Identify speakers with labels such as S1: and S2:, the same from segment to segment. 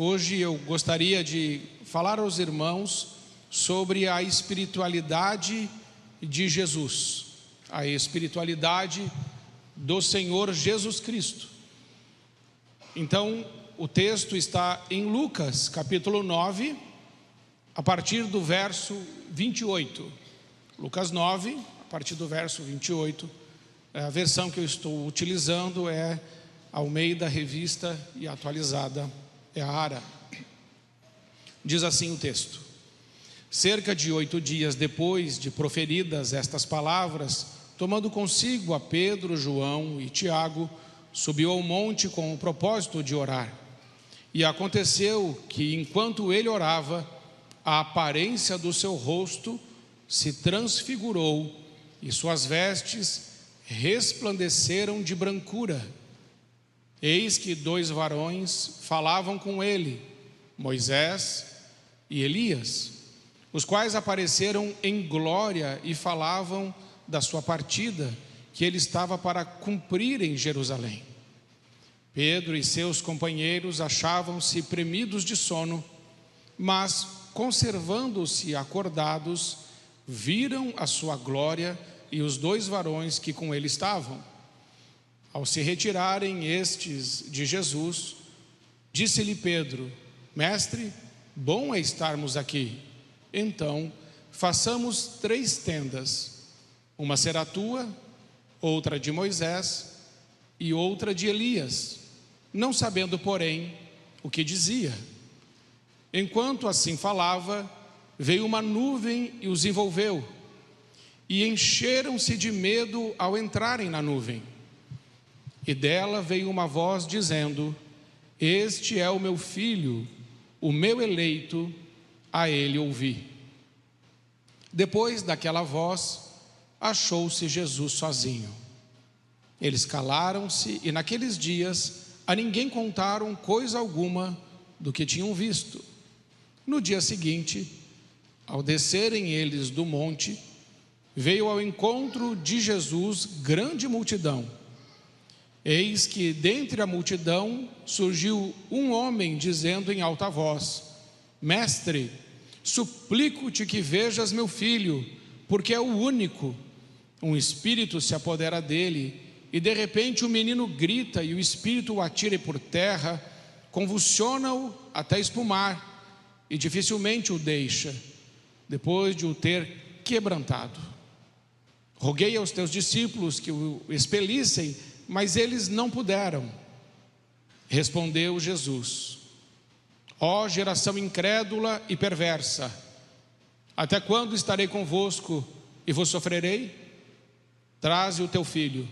S1: Hoje eu gostaria de falar aos irmãos sobre a espiritualidade de Jesus, a espiritualidade do Senhor Jesus Cristo. Então, o texto está em Lucas, capítulo 9, a partir do verso 28. Lucas 9, a partir do verso 28. A versão que eu estou utilizando é Almeida Revista e atualizada é a ARA. Diz assim o texto: cerca de 8 dias depois de proferidas estas palavras, tomando consigo a Pedro, João e Tiago, subiu ao monte com o propósito de orar. E aconteceu que, enquanto ele orava, a aparência do seu rosto se transfigurou e suas vestes resplandeceram de brancura. Eis que 2 varões falavam com ele, Moisés e Elias, os quais apareceram em glória e falavam da sua partida, que ele estava para cumprir em Jerusalém. Pedro e seus companheiros achavam-se premidos de sono, mas, conservando-se acordados, viram a sua glória e os 2 varões que com ele estavam. Ao se retirarem estes de Jesus, disse-lhe Pedro: Mestre, bom é estarmos aqui. Então, façamos 3 tendas, uma será tua, outra de Moisés e outra de Elias, não sabendo, porém, o que dizia. Enquanto assim falava, veio uma nuvem e os envolveu, e encheram-se de medo ao entrarem na nuvem. E dela veio uma voz dizendo: Este é o meu filho, o meu eleito, a ele ouvi. Depois daquela voz, achou-se Jesus sozinho. Eles calaram-se e naqueles dias a ninguém contaram coisa alguma do que tinham visto. No dia seguinte, ao descerem eles do monte, veio ao encontro de Jesus grande multidão. Eis que dentre a multidão surgiu um homem dizendo em alta voz: Mestre, suplico-te que vejas meu filho, porque é o único. Um espírito se apodera dele, e de repente o menino grita, e o espírito o atira por terra, convulsiona-o até espumar, e dificilmente o deixa, depois de o ter quebrantado. Roguei aos teus discípulos que o expelissem, mas eles não puderam. Respondeu Jesus: Ó geração incrédula e perversa, até quando estarei convosco e vos sofrerei? Traze o teu filho.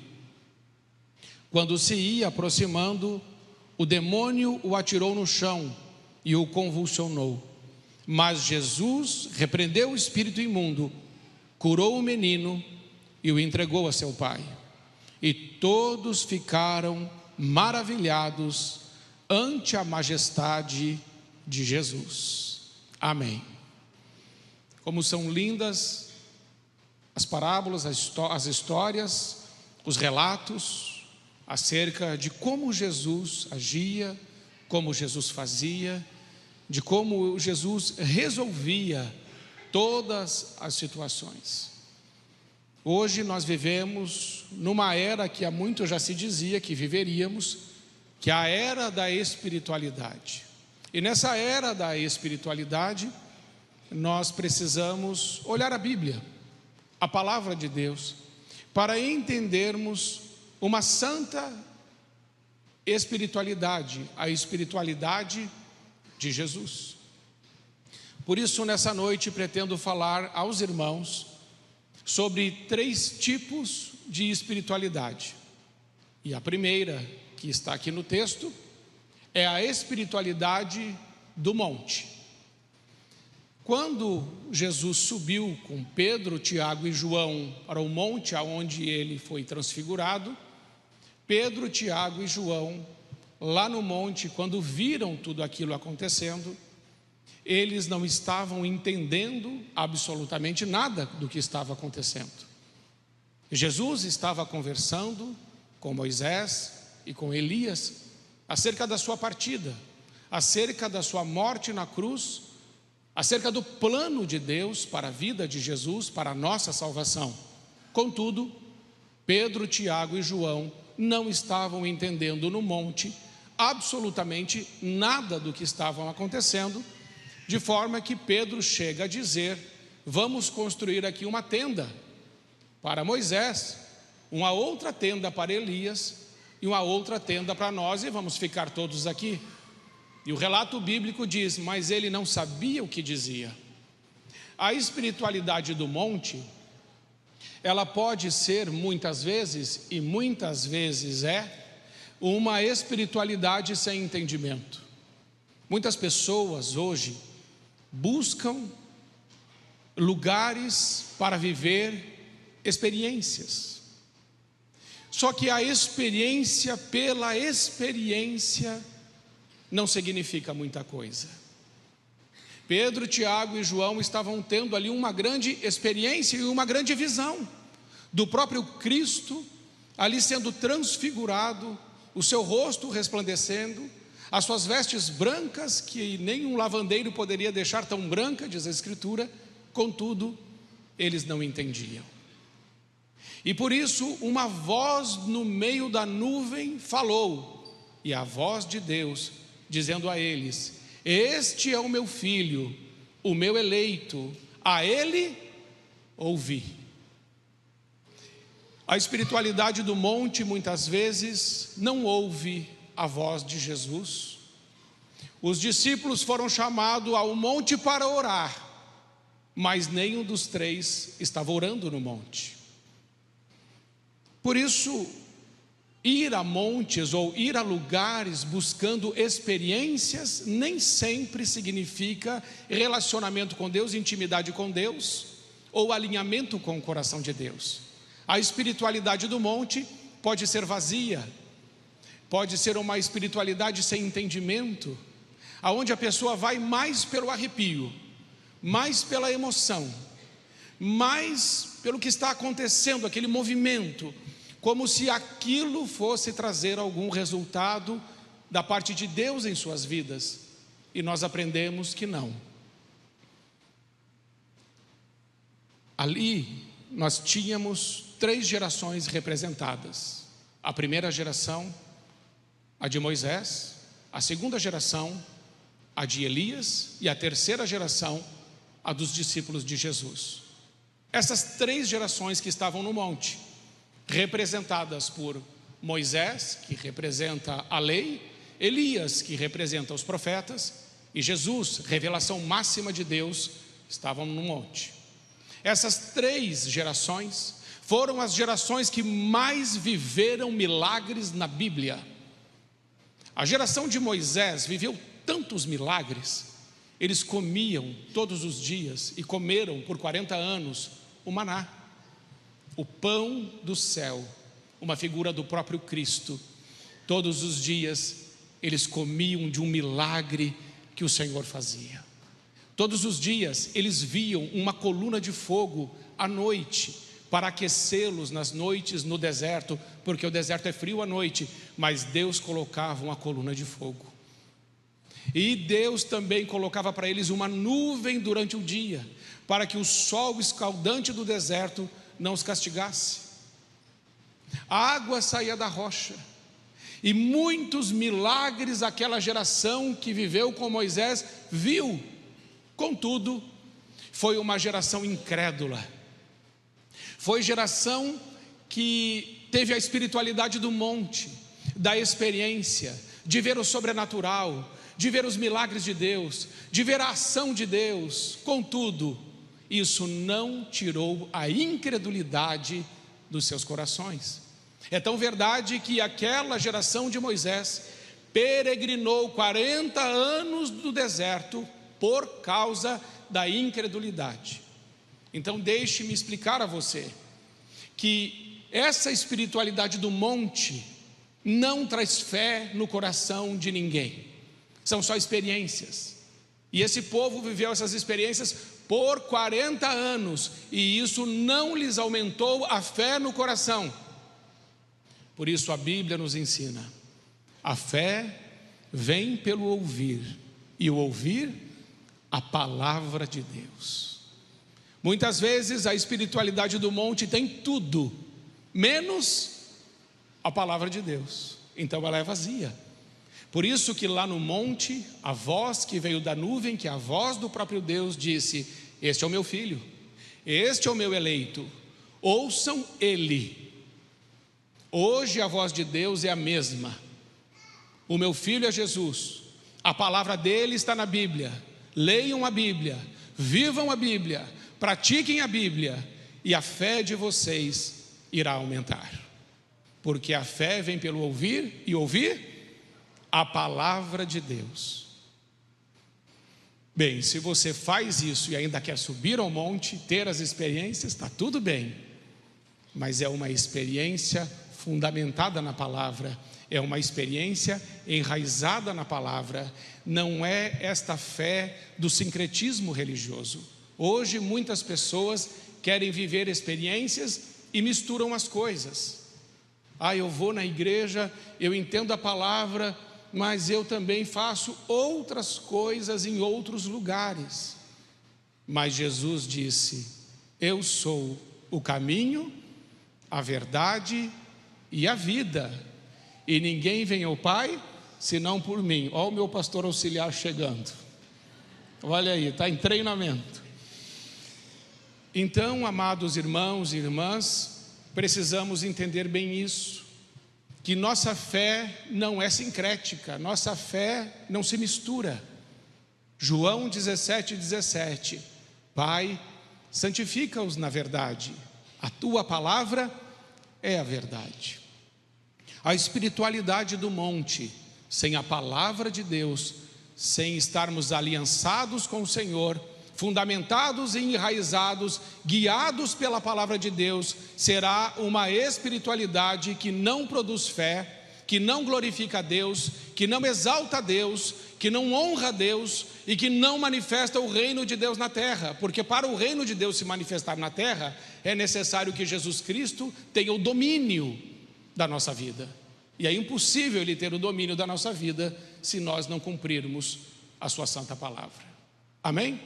S1: Quando se ia aproximando, o demônio o atirou no chão e o convulsionou. Mas Jesus repreendeu o espírito imundo, curou o menino e o entregou a seu pai. E todos ficaram maravilhados ante a majestade de Jesus. Amém. Como são lindas as parábolas, as histórias, os relatos acerca de como Jesus agia, como Jesus fazia, de como Jesus resolvia todas as situações. Hoje nós vivemos numa era que há muito já se dizia que viveríamos, que é a era da espiritualidade. E nessa era da espiritualidade, nós precisamos olhar a Bíblia, a palavra de Deus, para entendermos uma santa espiritualidade, a espiritualidade de Jesus. Por isso, nessa noite, pretendo falar aos irmãos sobre 3 tipos de espiritualidade. E a primeira, que está aqui no texto, é a espiritualidade do monte. Quando Jesus subiu com Pedro, Tiago e João para o monte aonde ele foi transfigurado, Pedro, Tiago e João, lá no monte, quando viram tudo aquilo acontecendo, eles não estavam entendendo absolutamente nada do que estava acontecendo. Jesus estava conversando com Moisés e com Elias acerca da sua partida, acerca da sua morte na cruz, acerca do plano de Deus para a vida de Jesus, para a nossa salvação. Contudo, Pedro, Tiago e João não estavam entendendo no monte absolutamente nada do que estavam acontecendo, de forma que Pedro chega a dizer: vamos construir aqui uma tenda para Moisés, uma outra tenda para Elias e uma outra tenda para nós, e vamos ficar todos aqui. E o relato bíblico diz: mas ele não sabia o que dizia. A espiritualidade do monte, ela pode ser muitas vezes, e muitas vezes uma espiritualidade sem entendimento. Muitas pessoas hoje buscam lugares para viver experiências. Só que a experiência pela experiência não significa muita coisa. Pedro, Tiago e João estavam tendo ali uma grande experiência e uma grande visão do próprio Cristo ali sendo transfigurado, o seu rosto resplandecendo, as suas vestes brancas, que nenhum lavandeiro poderia deixar tão branca, diz a Escritura. Contudo, eles não entendiam. E por isso uma voz no meio da nuvem falou, e a voz de Deus dizendo a eles: este é o meu filho, o meu eleito, a ele ouvi. A espiritualidade do monte muitas vezes não ouve a voz de Jesus. Os discípulos foram chamados ao monte para orar, mas nenhum dos três estava orando no monte. Por isso, ir a montes ou ir a lugares buscando experiências nem sempre significa relacionamento com Deus, intimidade com Deus ou alinhamento com o coração de Deus. A espiritualidade do monte pode ser vazia, pode ser uma espiritualidade sem entendimento, aonde a pessoa vai mais pelo arrepio, mais pela emoção, mais pelo que está acontecendo, aquele movimento, como se aquilo fosse trazer algum resultado da parte de Deus em suas vidas. E nós aprendemos que não. Ali nós tínhamos 3 gerações representadas. A primeira geração, a de Moisés; a segunda geração, a de Elias; e a terceira geração, a dos discípulos de Jesus. Essas 3 gerações que estavam no monte, representadas por Moisés, que representa a lei; Elias, que representa os profetas; e Jesus, revelação máxima de Deus, estavam no monte. Essas 3 gerações foram as gerações que mais viveram milagres na Bíblia. A geração de Moisés viveu tantos milagres. Eles comiam todos os dias e comeram por 40 anos o maná, o pão do céu, uma figura do próprio Cristo. Todos os dias eles comiam de um milagre que o Senhor fazia. Todos os dias eles viam uma coluna de fogo à noite, para aquecê-los nas noites no deserto, porque o deserto é frio à noite, mas Deus colocava uma coluna de fogo. E Deus também colocava para eles uma nuvem durante o dia, para que o sol escaldante do deserto não os castigasse. A água saía da rocha, e muitos milagres aquela geração que viveu com Moisés viu. Contudo, foi uma geração incrédula. Foi geração que teve a espiritualidade do monte, da experiência, de ver o sobrenatural, de ver os milagres de Deus, de ver a ação de Deus. Contudo, isso não tirou a incredulidade dos seus corações. É tão verdade que aquela geração de Moisés peregrinou 40 anos no deserto por causa da incredulidade. Então deixe-me explicar a você que essa espiritualidade do monte não traz fé no coração de ninguém. São só experiências. E esse povo viveu essas experiências por 40 anos, e isso não lhes aumentou a fé no coração. Por isso a Bíblia nos ensina: a fé vem pelo ouvir, e o ouvir a palavra de Deus. Muitas vezes a espiritualidade do monte tem tudo, menos a palavra de Deus. Então ela é vazia. Por isso que lá no monte, a voz que veio da nuvem, que é a voz do próprio Deus, disse: este é o meu filho, este é o meu eleito, ouçam ele. Hoje a voz de Deus é a mesma. O meu filho é Jesus, a palavra dele está na Bíblia. Leiam a Bíblia, vivam a Bíblia, pratiquem a Bíblia, e a fé de vocês irá aumentar. Porque a fé vem pelo ouvir, e ouvir a palavra de Deus. Bem, se você faz isso e ainda quer subir ao monte, ter as experiências, está tudo bem. Mas é uma experiência fundamentada na palavra, é uma experiência enraizada na palavra. Não é esta fé do sincretismo religioso. Hoje muitas pessoas querem viver experiências e misturam as coisas. Eu vou na igreja, eu entendo a palavra, mas eu também faço outras coisas em outros lugares. Mas Jesus disse: eu sou o caminho, a verdade e a vida, e ninguém vem ao Pai senão por mim. Olha o meu pastor auxiliar chegando, olha aí, está em treinamento. Então, amados irmãos e irmãs, precisamos entender bem isso, que nossa fé não é sincrética, nossa fé não se mistura. João 17:17, Pai, santifica-os na verdade, a tua palavra é a verdade. A espiritualidade do monte, sem a palavra de Deus, sem estarmos aliançados com o Senhor, fundamentados e enraizados, guiados pela palavra de Deus, será uma espiritualidade que não produz fé, que não glorifica a Deus, que não exalta a Deus, que não honra a Deus e que não manifesta o reino de Deus na terra. Porque para o reino de Deus se manifestar na terra, é necessário que Jesus Cristo tenha o domínio da nossa vida. E é impossível Ele ter o domínio da nossa vida se nós não cumprirmos a sua santa palavra. Amém?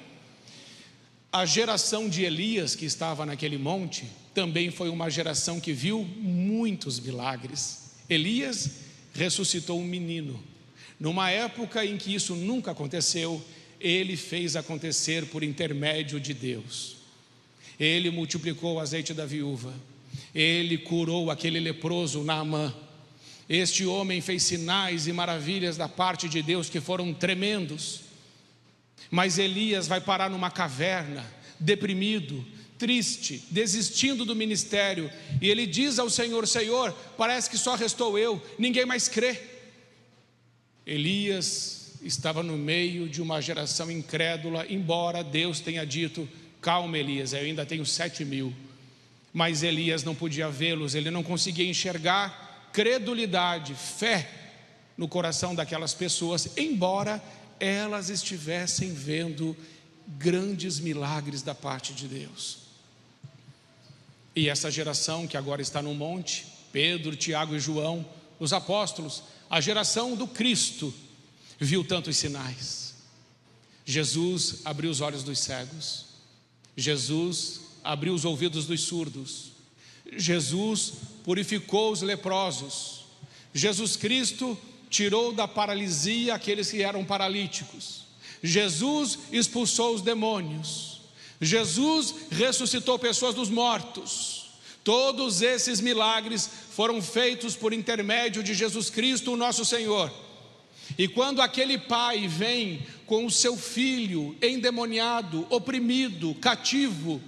S1: A geração de Elias que estava naquele monte também foi uma geração que viu muitos milagres. Elias ressuscitou um menino. Numa época em que isso nunca aconteceu, ele fez acontecer por intermédio de Deus. Ele multiplicou o azeite da viúva, ele curou aquele leproso Naamã. Este homem fez sinais e maravilhas da parte de Deus que foram tremendos. Mas Elias vai parar numa caverna, deprimido, triste, desistindo do ministério, e ele diz ao Senhor: Senhor, parece que só restou eu, ninguém mais crê. Elias estava no meio de uma geração incrédula, embora Deus tenha dito: calma Elias, eu ainda tenho 7.000. Mas Elias não podia vê-los, ele não conseguia enxergar credulidade, fé no coração daquelas pessoas, embora elas estivessem vendo grandes milagres da parte de Deus. E essa geração que agora está no monte, Pedro, Tiago e João, os apóstolos, a geração do Cristo, viu tantos sinais. Jesus abriu os olhos dos cegos, Jesus abriu os ouvidos dos surdos, Jesus purificou os leprosos, Jesus Cristo tirou da paralisia aqueles que eram paralíticos, Jesus expulsou os demônios, Jesus ressuscitou pessoas dos mortos. Todos esses milagres foram feitos por intermédio de Jesus Cristo, o nosso Senhor. E quando aquele pai vem com o seu filho endemoniado, oprimido, cativo,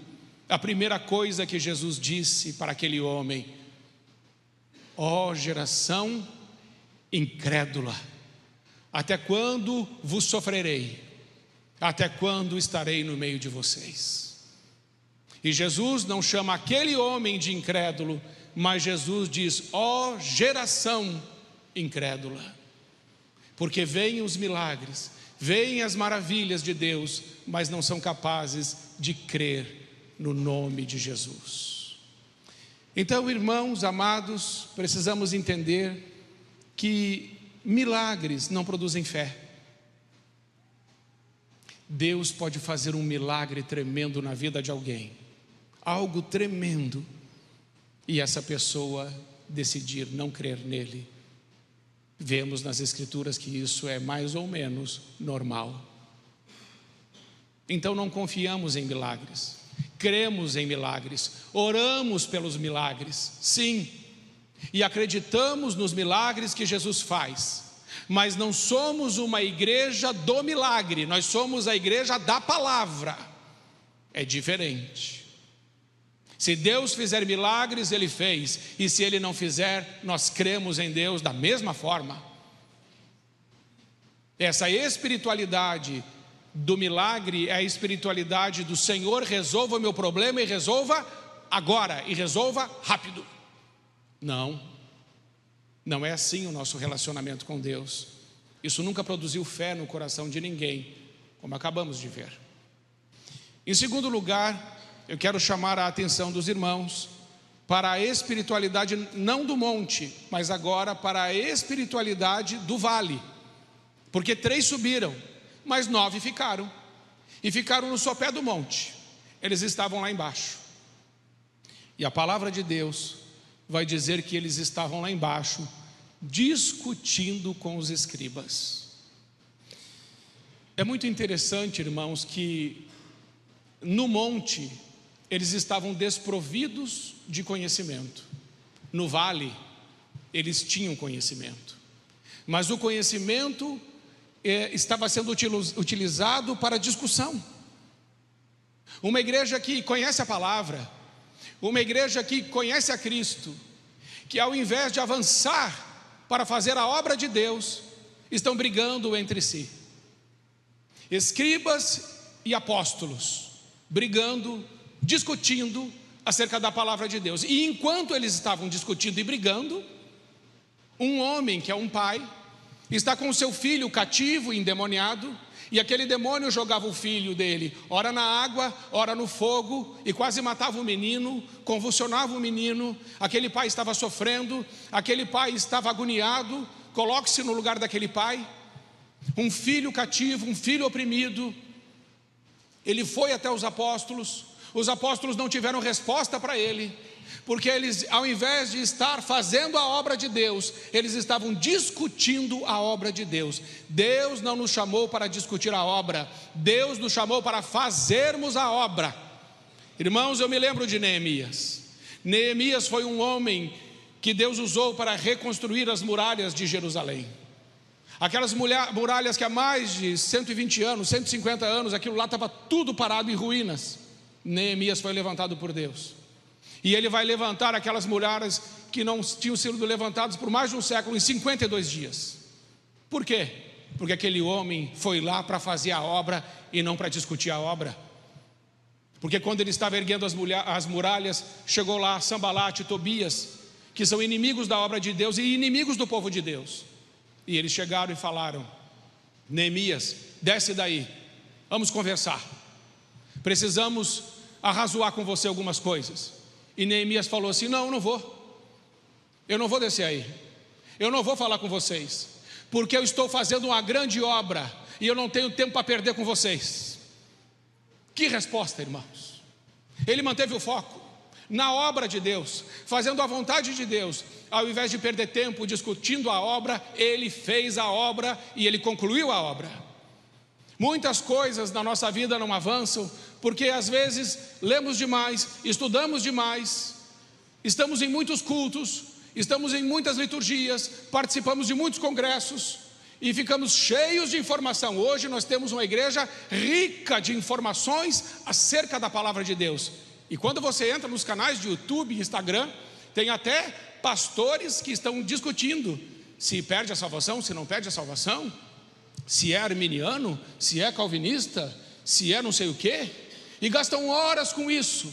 S1: a primeira coisa que Jesus disse para aquele homem: ó geração incrédula, até quando vos sofrerei? Até quando estarei no meio de vocês? E Jesus não chama aquele homem de incrédulo, mas Jesus diz: ó geração incrédula. Porque veem os milagres, veem as maravilhas de Deus, mas não são capazes de crer no nome de Jesus. Então, irmãos amados, precisamos entender que milagres não produzem fé. Deus pode fazer um milagre tremendo na vida de alguém, algo tremendo, e essa pessoa decidir não crer nele. Vemos nas Escrituras que isso é mais ou menos normal. Então não confiamos em milagres, cremos em milagres, oramos pelos milagres, sim, e acreditamos nos milagres que Jesus faz, mas não somos uma igreja do milagre, nós somos a igreja da palavra. É diferente. Se Deus fizer milagres, Ele fez, e se Ele não fizer, nós cremos em Deus da mesma forma. Essa espiritualidade do milagre é a espiritualidade do Senhor, resolva o meu problema e resolva agora, e resolva rápido. Não é assim o nosso relacionamento com Deus. Isso nunca produziu fé no coração de ninguém, como acabamos de ver. Em segundo lugar, eu quero chamar a atenção dos irmãos para a espiritualidade não do monte, mas agora para a espiritualidade do vale. Porque 3 subiram, mas 9 ficaram. E ficaram no sopé do monte. Eles estavam lá embaixo. E a palavra de Deus vai dizer que eles estavam lá embaixo, discutindo com os escribas. É muito interessante, irmãos, que no monte eles estavam desprovidos de conhecimento. No vale eles tinham conhecimento, mas o conhecimento estava sendo utilizado para discussão. Uma igreja que conhece a palavra, uma igreja que conhece a Cristo, que ao invés de avançar para fazer a obra de Deus, estão brigando entre si. Escribas e apóstolos, brigando, discutindo acerca da palavra de Deus. E enquanto eles estavam discutindo e brigando, um homem que é um pai, está com o seu filho cativo e endemoniado, e aquele demônio jogava o filho dele, ora na água, ora no fogo, e quase matava o menino, convulsionava o menino. Aquele pai estava sofrendo, aquele pai estava agoniado. Coloque-se no lugar daquele pai, um filho cativo, um filho oprimido. Ele foi até os apóstolos não tiveram resposta para ele, porque eles, ao invés de estar fazendo a obra de Deus, eles estavam discutindo a obra de Deus. Deus não nos chamou para discutir a obra, Deus nos chamou para fazermos a obra. Irmãos, eu me lembro de Neemias. Neemias foi um homem que Deus usou para reconstruir as muralhas de Jerusalém. Aquelas muralhas que há mais de 120 anos, 150 anos, aquilo lá estava tudo parado em ruínas. Neemias foi levantado por Deus, e ele vai levantar aquelas muralhas que não tinham sido levantadas por mais de um século, em 52 dias. Por quê? Porque aquele homem foi lá para fazer a obra e não para discutir a obra. Porque quando ele estava erguendo as muralhas, chegou lá Sambalate e Tobias, que são inimigos da obra de Deus e inimigos do povo de Deus. E eles chegaram e falaram: Neemias, desce daí, vamos conversar, precisamos arrazoar com você algumas coisas. E Neemias falou assim: não, eu não vou descer aí, eu não vou falar com vocês, porque eu estou fazendo uma grande obra e eu não tenho tempo para perder com vocês. Que resposta, irmãos! Ele manteve o foco na obra de Deus, fazendo a vontade de Deus. Ao invés de perder tempo discutindo a obra, ele fez a obra e ele concluiu a obra. Muitas coisas na nossa vida não avançam porque às vezes lemos demais, estudamos demais, estamos em muitos cultos, estamos em muitas liturgias, participamos de muitos congressos e ficamos cheios de informação. Hoje nós temos uma igreja rica de informações acerca da palavra de Deus. E quando você entra nos canais de YouTube e Instagram, tem até pastores que estão discutindo se perde a salvação, se não perde a salvação, se é arminiano, se é calvinista, se é não sei o quê, e gastam horas com isso.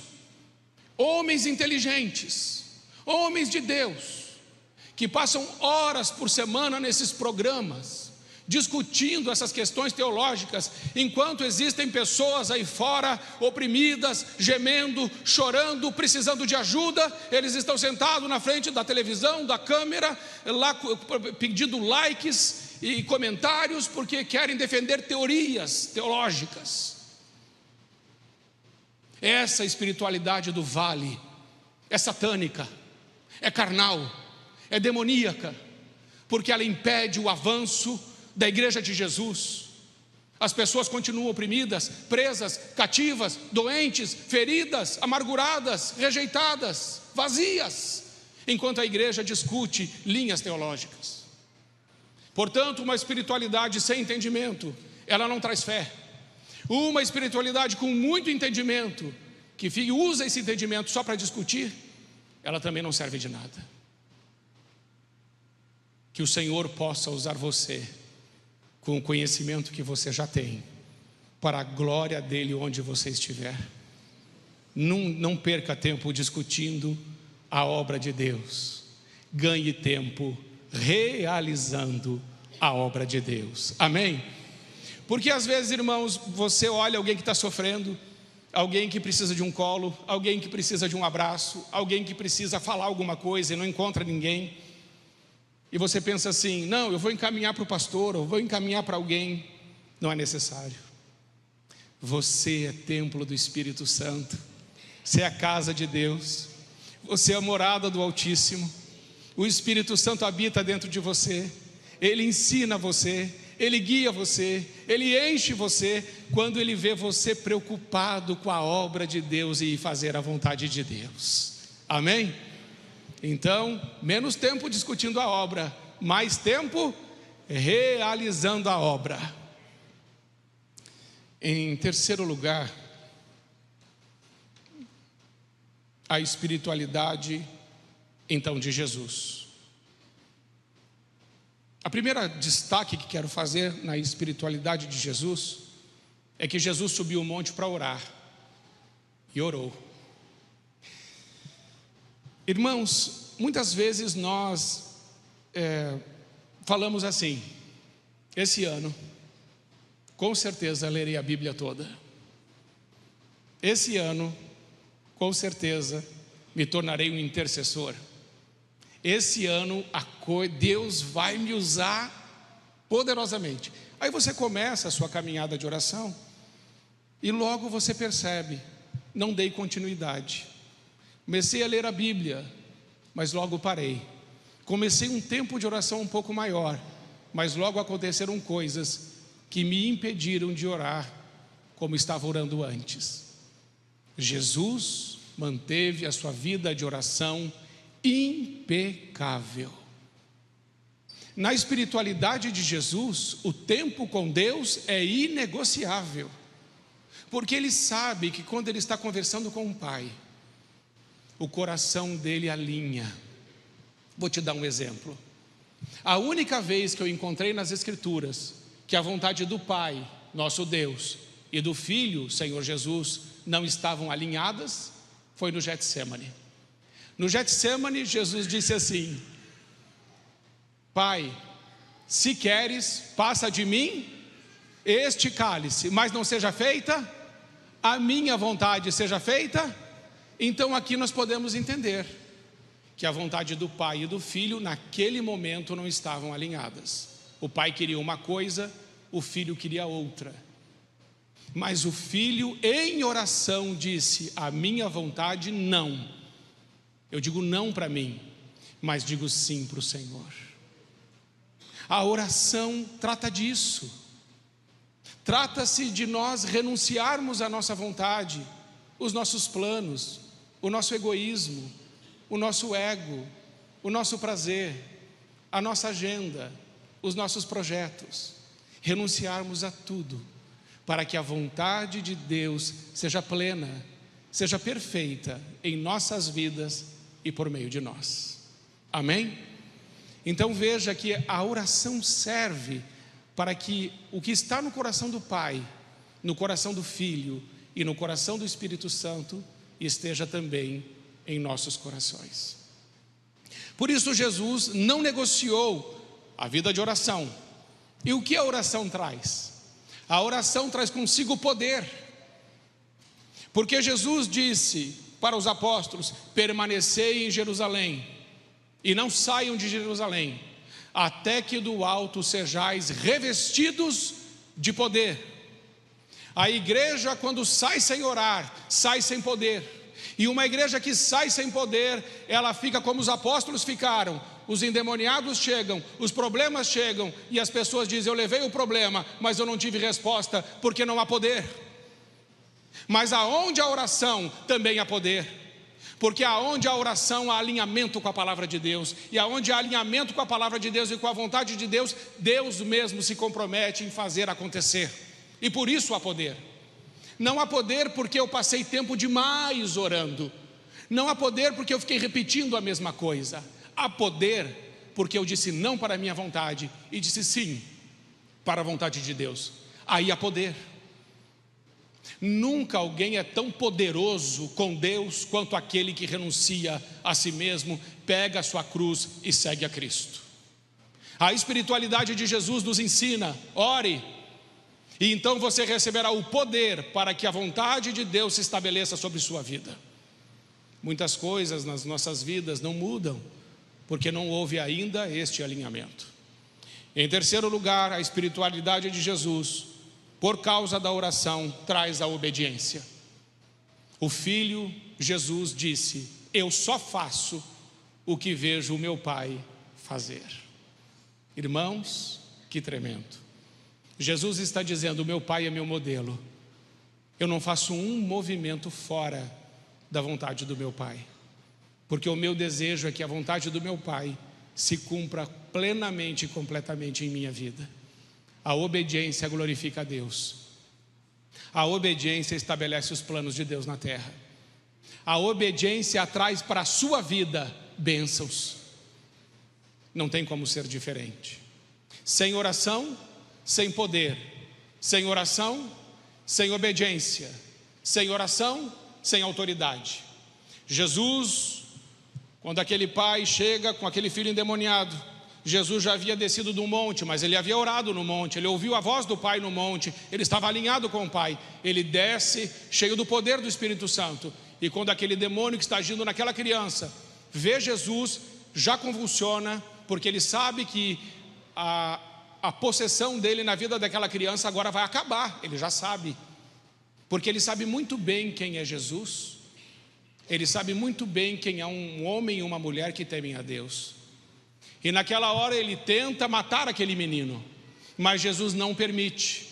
S1: Homens inteligentes, homens de Deus, que passam horas por semana nesses programas, discutindo essas questões teológicas, enquanto existem pessoas aí fora, oprimidas, gemendo, chorando, precisando de ajuda. Eles estão sentados na frente da televisão, da câmera, lá pedindo likes e comentários, porque querem defender teorias teológicas. Essa espiritualidade do vale é satânica, é carnal, é demoníaca, porque ela impede o avanço da igreja de Jesus. As pessoas continuam oprimidas, presas, cativas, doentes, feridas, amarguradas, rejeitadas, vazias, enquanto a igreja discute linhas teológicas. Portanto, uma espiritualidade sem entendimento, ela não traz fé. Uma espiritualidade com muito entendimento, que usa esse entendimento só para discutir, ela também não serve de nada. Que o Senhor possa usar você com o conhecimento que você já tem, para a glória dele onde você estiver. Não perca tempo discutindo a obra de Deus. Ganhe tempo realizando a obra de Deus. Amém? Porque às vezes, irmãos, você olha alguém que está sofrendo, alguém que precisa de um colo, alguém que precisa de um abraço, alguém que precisa falar alguma coisa e não encontra ninguém, e você pensa assim: não, eu vou encaminhar para o pastor, eu vou encaminhar para alguém. Não é necessário. Você é templo do Espírito Santo, você é a casa de Deus, você é a morada do Altíssimo. O Espírito Santo habita dentro de você, ele ensina você, ele guia você, ele enche você, quando ele vê você preocupado com a obra de Deus e fazer a vontade de Deus. Amém? Então, menos tempo discutindo a obra, mais tempo realizando a obra. Em terceiro lugar, a espiritualidade então de Jesus. A primeira destaque que quero fazer na espiritualidade de Jesus é que Jesus subiu o monte para orar e orou. Irmãos, muitas vezes nós falamos assim: esse ano com certeza lerei a Bíblia toda, esse ano com certeza me tornarei um intercessor, esse ano Deus vai me usar poderosamente. Aí você começa a sua caminhada de oração e logo você percebe: não dei continuidade. Comecei a ler a Bíblia, mas logo parei. Comecei um tempo de oração um pouco maior, mas logo aconteceram coisas que me impediram de orar como estava orando antes. Jesus manteve a sua vida de oração impecável. Na espiritualidade de Jesus, o tempo com Deus é inegociável, porque ele sabe que quando ele está conversando com o Pai, o coração dele alinha. Vou te dar um exemplo. A única vez que eu encontrei nas Escrituras que a vontade do Pai, nosso Deus, e do Filho, Senhor Jesus, não estavam alinhadas, foi no Getsêmani. No Getsêmani, Jesus disse assim: Pai, se queres, passa de mim este cálice, mas não seja feita a minha vontade, seja feita. Então aqui nós podemos entender que a vontade do Pai e do Filho naquele momento não estavam alinhadas. O Pai queria uma coisa, o Filho queria outra. Mas o Filho em oração disse: a minha vontade não. Eu digo não para mim, mas digo sim para o Senhor. A oração trata disso. Trata-se de nós renunciarmos à nossa vontade, os nossos planos, o nosso egoísmo, o nosso ego, o nosso prazer, a nossa agenda, os nossos projetos. Renunciarmos a tudo, para que a vontade de Deus seja plena, seja perfeita em nossas vidas e por meio de nós. Amém? Então veja que a oração serve para que o que está no coração do Pai, no coração do Filho e no coração do Espírito Santo esteja também em nossos corações. Por isso Jesus não negociou a vida de oração, E o que a oração traz? A oração traz consigo poder, porque Jesus disse para os apóstolos: permanecei em Jerusalém, e não saiam de Jerusalém, até que do alto sejais revestidos de poder. A igreja, quando sai sem orar, sai sem poder. E uma igreja que sai sem poder, ela fica como os apóstolos ficaram. Os endemoniados chegam, os problemas chegam, e as pessoas dizem: eu levei o problema, mas eu não tive resposta, porque não há poder. Mas aonde há oração, também há poder. Porque aonde há oração, há alinhamento com a palavra de Deus. E aonde há alinhamento com a palavra de Deus e com a vontade de Deus, Deus mesmo se compromete em fazer acontecer. E por isso há poder. Não há poder porque eu passei tempo demais orando. Não há poder porque eu fiquei repetindo a mesma coisa. Há poder porque eu disse não para a minha vontade e disse sim para a vontade de Deus. Aí há poder. Nunca alguém é tão poderoso com Deus quanto aquele que renuncia a si mesmo, pega a sua cruz e segue a Cristo. A espiritualidade de Jesus nos ensina: ore, e então você receberá o poder para que a vontade de Deus se estabeleça sobre sua vida. Muitas coisas nas nossas vidas não mudam, porque não houve ainda este alinhamento. Em terceiro lugar, a espiritualidade de Jesus, por causa da oração, traz a obediência. O Filho Jesus disse: eu só faço o que vejo o meu Pai fazer. Irmãos, que tremendo. Jesus está dizendo: o meu Pai é meu modelo. Eu não faço um movimento fora da vontade do meu Pai, porque o meu desejo é que a vontade do meu Pai se cumpra plenamente e completamente em minha vida. A obediência glorifica a Deus. A obediência estabelece os planos de Deus na terra. A obediência traz para a sua vida bênçãos. Não tem como ser diferente. Sem oração, sem poder. Sem oração, sem obediência. Sem oração, sem autoridade. Jesus, quando aquele pai chega com aquele filho endemoniado, Jesus já havia descido do monte, mas ele havia orado no monte, ele ouviu a voz do Pai no monte, ele estava alinhado com o Pai. Ele desce cheio do poder do Espírito Santo, e quando aquele demônio que está agindo naquela criança vê Jesus, já convulsiona, porque ele sabe que a possessão dele na vida daquela criança agora vai acabar. Ele já sabe, porque ele sabe muito bem quem é Jesus. Ele sabe muito bem quem é um homem e uma mulher que temem a Deus. E naquela hora ele tenta matar aquele menino, mas Jesus não permite.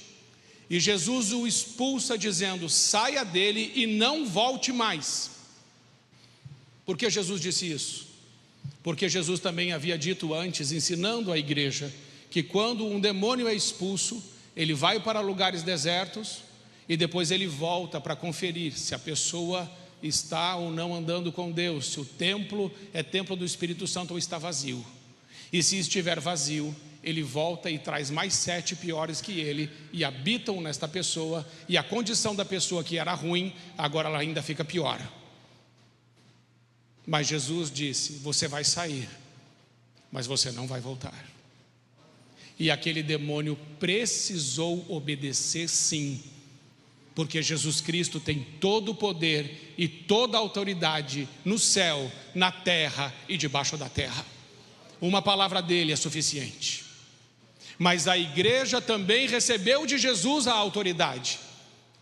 S1: E Jesus o expulsa dizendo: saia dele e não volte mais. Por que Jesus disse isso? Porque Jesus também havia dito antes, ensinando a igreja, que quando um demônio é expulso, ele vai para lugares desertos e depois ele volta para conferir se a pessoa está ou não andando com Deus, se o templo é templo do Espírito Santo ou está vazio. E se estiver vazio, ele volta e traz mais 7 piores que ele, e habitam nesta pessoa, e a condição da pessoa que era ruim, agora ela ainda fica pior. Mas Jesus disse: você vai sair, mas você não vai voltar. E aquele demônio precisou obedecer sim, porque Jesus Cristo tem todo o poder e toda a autoridade no céu, na terra e debaixo da terra. Uma palavra dele é suficiente. Mas a igreja também recebeu de Jesus a autoridade.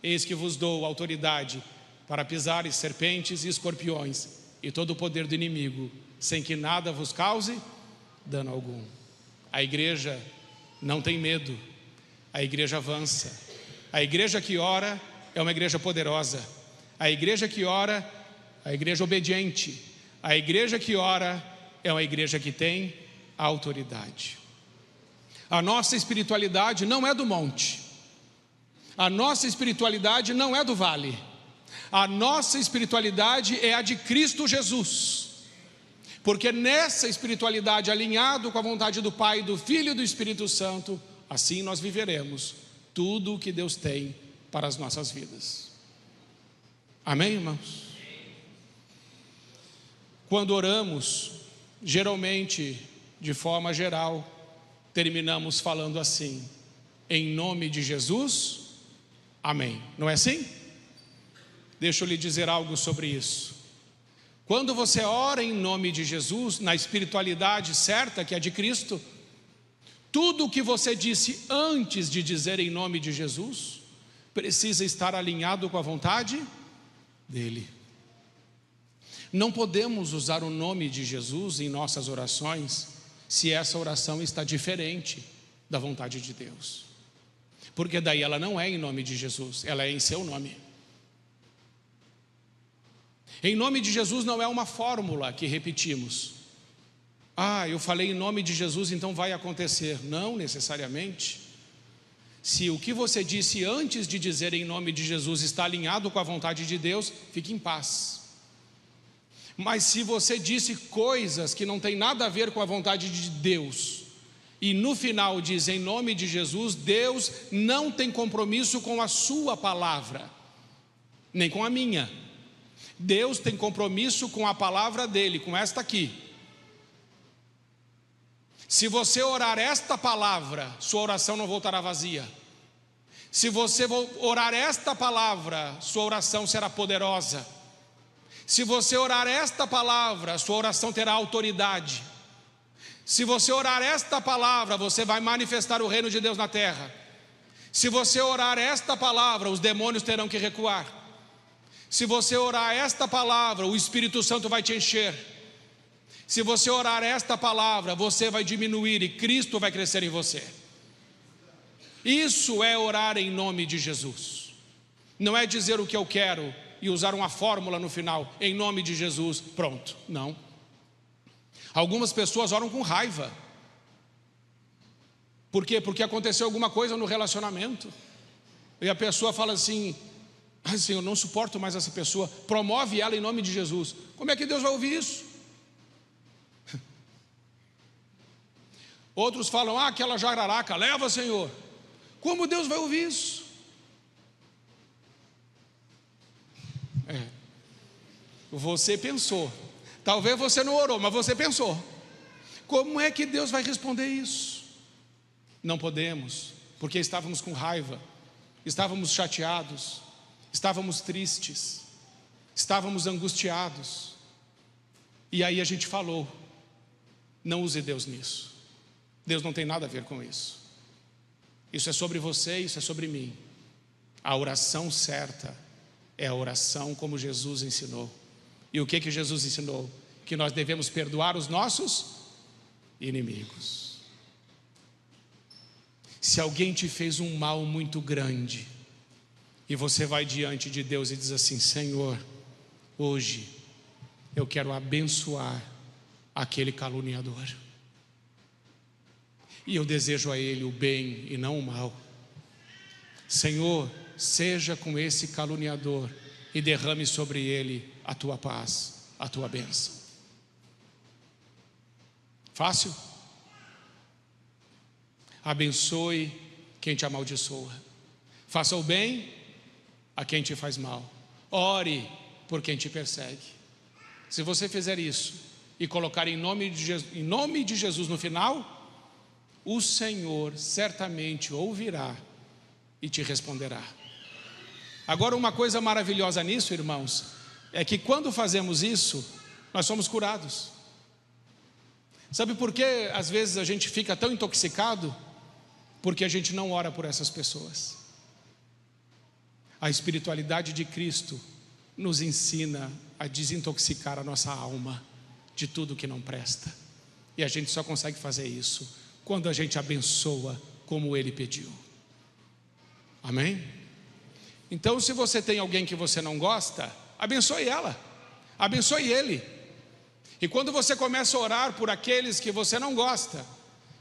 S1: Eis que vos dou autoridade para pisar serpentes e escorpiões e todo o poder do inimigo, sem que nada vos cause dano algum. A igreja não tem medo, a igreja avança. A igreja que ora é uma igreja poderosa. A igreja que ora, a igreja obediente. A igreja que ora é uma igreja que tem autoridade. A nossa espiritualidade não é do monte. A nossa espiritualidade não é do vale. A nossa espiritualidade é a de Cristo Jesus. Porque nessa espiritualidade, alinhado com a vontade do Pai, do Filho e do Espírito Santo, assim nós viveremos tudo o que Deus tem para as nossas vidas. Amém, irmãos? Quando oramos, geralmente, de forma geral, terminamos falando assim: em nome de Jesus, amém. Não é assim? Deixa eu lhe dizer algo sobre isso. Quando você ora em nome de Jesus, na espiritualidade certa, que é de Cristo, tudo o que você disse antes de dizer em nome de Jesus precisa estar alinhado com a vontade dele. Não podemos usar o nome de Jesus em nossas orações se essa oração está diferente da vontade de Deus, porque daí ela não é em nome de Jesus, ela é em seu nome. Em nome de Jesus não é uma fórmula que repetimos. Eu falei em nome de Jesus, então vai acontecer. Não necessariamente. Se o que você disse antes de dizer em nome de Jesus está alinhado com a vontade de Deus, fique em paz. Mas se você disse coisas que não tem nada a ver com a vontade de Deus, e no final diz em nome de Jesus, Deus não tem compromisso com a sua palavra, nem com a minha. Deus tem compromisso com a palavra dele, com esta aqui. Se você orar esta palavra, sua oração não voltará vazia. Se você orar esta palavra, sua oração será poderosa. Se você orar esta palavra, sua oração terá autoridade. Se você orar esta palavra, você vai manifestar o reino de Deus na terra. Se você orar esta palavra, os demônios terão que recuar. Se você orar esta palavra, o Espírito Santo vai te encher. Se você orar esta palavra, você vai diminuir e Cristo vai crescer em você. Isso é orar em nome de Jesus. Não é dizer o que eu quero e usar uma fórmula no final, em nome de Jesus, pronto. Não. Algumas pessoas oram com raiva. Por quê? Porque aconteceu alguma coisa no relacionamento. E a pessoa fala assim: Senhor, eu não suporto mais essa pessoa, promove ela em nome de Jesus. Como é que Deus vai ouvir isso? Outros falam: aquela jararaca, leva, Senhor. Como Deus vai ouvir isso? Você pensou. Talvez você não orou, mas você pensou. Como é que Deus vai responder isso? Não podemos, porque estávamos com raiva, estávamos chateados, estávamos tristes, estávamos angustiados. E aí a gente falou: não use Deus nisso. Deus não tem nada a ver com isso. Isso é sobre você, isso é sobre mim. A oração certa é a oração como Jesus ensinou. E o que Jesus ensinou? Que nós devemos perdoar os nossos inimigos. Se alguém te fez um mal muito grande, e você vai diante de Deus e diz assim: Senhor, hoje eu quero abençoar aquele caluniador, e eu desejo a ele o bem e não o mal. Senhor, seja com esse caluniador e derrame sobre ele a tua paz, a tua bênção. Fácil? Abençoe quem te amaldiçoa, faça o bem a quem te faz mal, ore por quem te persegue. Se você fizer isso e colocar em nome de Jesus no final, o Senhor certamente ouvirá e te responderá. Agora, uma coisa maravilhosa nisso, irmãos, é que quando fazemos isso, nós somos curados. Sabe por que às vezes a gente fica tão intoxicado? Porque a gente não ora por essas pessoas. A espiritualidade de Cristo nos ensina a desintoxicar a nossa alma de tudo que não presta. E a gente só consegue fazer isso quando a gente abençoa como Ele pediu. Amém? Então, se você tem alguém que você não gosta, abençoe ela, abençoe ele. E quando você começa a orar por aqueles que você não gosta,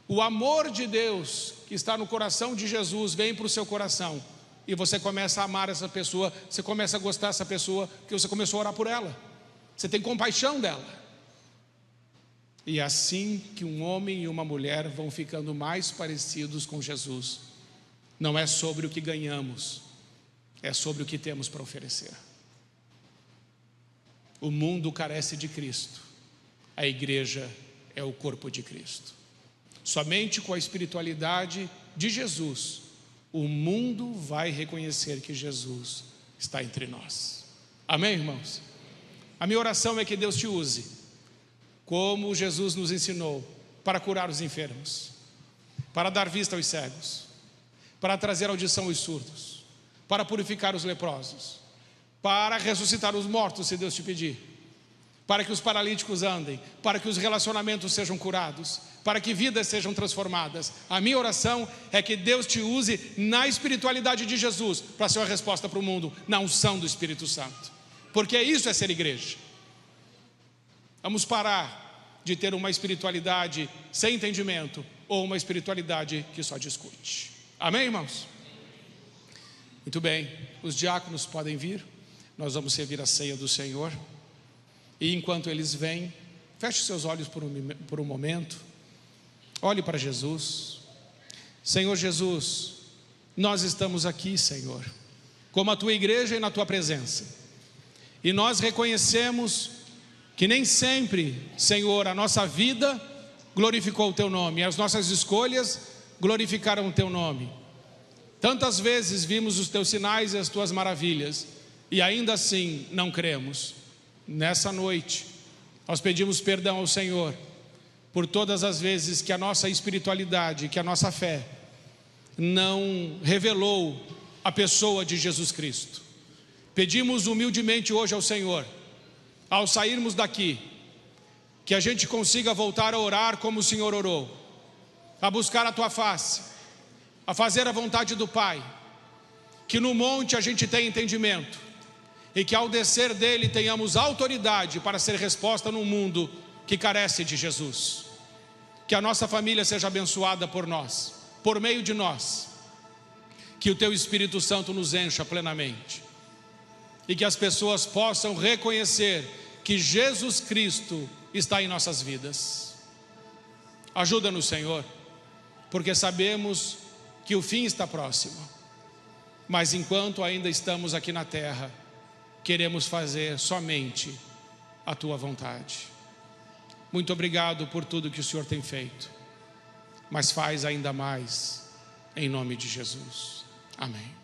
S1: o amor de Deus que está no coração de Jesus vem para o seu coração, e você começa a amar essa pessoa, você começa a gostar dessa pessoa, porque você começou a orar por ela, você tem compaixão dela. E é assim que um homem e uma mulher vão ficando mais parecidos com Jesus. Não é sobre o que ganhamos, é sobre o que temos para oferecer. O mundo carece de Cristo, a igreja é o corpo de Cristo. Somente com a espiritualidade de Jesus, o mundo vai reconhecer que Jesus está entre nós. Amém, irmãos? A minha oração é que Deus te use, como Jesus nos ensinou, para curar os enfermos, para dar vista aos cegos, para trazer audição aos surdos, para purificar os leprosos, para ressuscitar os mortos, se Deus te pedir, para que os paralíticos andem, para que os relacionamentos sejam curados, para que vidas sejam transformadas. A minha oração é que Deus te use na espiritualidade de Jesus para ser a resposta para o mundo, na unção do Espírito Santo, porque isso é ser igreja. Vamos parar de ter uma espiritualidade sem entendimento ou uma espiritualidade que só discute. Amém, irmãos? Muito bem, os diáconos podem vir, nós vamos servir a ceia do Senhor. E enquanto eles vêm, feche seus olhos por um momento, olhe para Jesus. Senhor Jesus, nós estamos aqui, Senhor, como a Tua igreja e na Tua presença, e nós reconhecemos que nem sempre, Senhor, a nossa vida glorificou o Teu nome, as nossas escolhas glorificaram o Teu nome. Tantas vezes vimos os Teus sinais e as Tuas maravilhas, e ainda assim não cremos. Nessa noite, nós pedimos perdão ao Senhor por todas as vezes que a nossa espiritualidade, que a nossa fé não revelou a pessoa de Jesus Cristo. Pedimos humildemente hoje ao Senhor, ao sairmos daqui, que a gente consiga voltar a orar como o Senhor orou, a buscar a Tua face, a fazer a vontade do Pai, que no monte a gente tenha entendimento, e que ao descer dele tenhamos autoridade para ser resposta num mundo que carece de Jesus. Que a nossa família seja abençoada por nós, por meio de nós, que o Teu Espírito Santo nos encha plenamente, e que as pessoas possam reconhecer que Jesus Cristo está em nossas vidas. Ajuda-nos, Senhor, porque sabemos que o fim está próximo, mas enquanto ainda estamos aqui na terra, queremos fazer somente a Tua vontade. Muito obrigado por tudo que o Senhor tem feito, mas faz ainda mais, em nome de Jesus. Amém.